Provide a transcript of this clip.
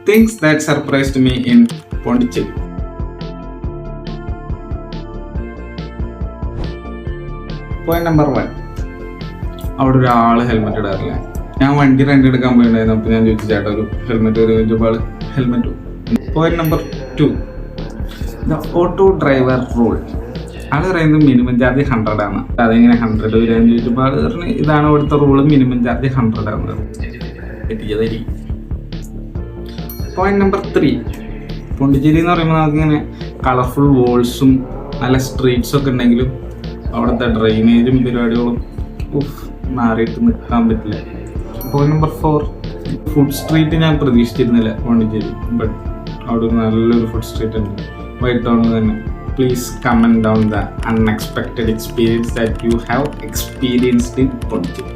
Things that surprised me in Pondicherry. Point number 1. അവിടെ ഒരാൾ helmet ഇടാറില്ല. ഞാൻ വണ്ടി റെന്റ് എടുക്കാൻ പോയിട്ടുണ്ടായിരുന്നു. അപ്പോൾ ഞാൻ ചോദിച്ചു ചേട്ടാ ഒരു ഹെൽമെറ്റ് ചോദിച്ചപ്പോൾ helmet. Point number 2. The auto driver rule. ആൾ പറയുന്നത് മിനിമം ചാർജ് 100 ആണ്. അതെങ്ങനെ 100 വരാന്ന് ചോദിച്ചപ്പോൾ ആൾ പറഞ്ഞു ഇതാണ് ഇവിടുത്തെ റൂള്, മിനിമം ചാർജ് 100 ആണ്. എത്തിയതായിരിക്കും. Point number 3. പോണ്ടിച്ചേരി എന്ന് പറയുമ്പോൾ നമുക്കിങ്ങനെ കളർഫുൾ വോൾസും നല്ല സ്ട്രീറ്റ്സും ഒക്കെ ഉണ്ടെങ്കിലും അവിടുത്തെ ഡ്രെയിനേജും പരിപാടികളും മാറിയിട്ട് നിൽക്കാൻ പറ്റില്ല. Point number 4. ഫുഡ് സ്ട്രീറ്റ് ഞാൻ പ്രതീക്ഷിച്ചിരുന്നില്ല പോണ്ടിച്ചേരി, ബട്ട് അവിടെ ഒരു നല്ലൊരു ഫുഡ് സ്ട്രീറ്റ് ഉണ്ട് വൈറ്റ് ടൗണിൽ തന്നെ. Please comment down the unexpected experience that you have experienced in Pondicherry.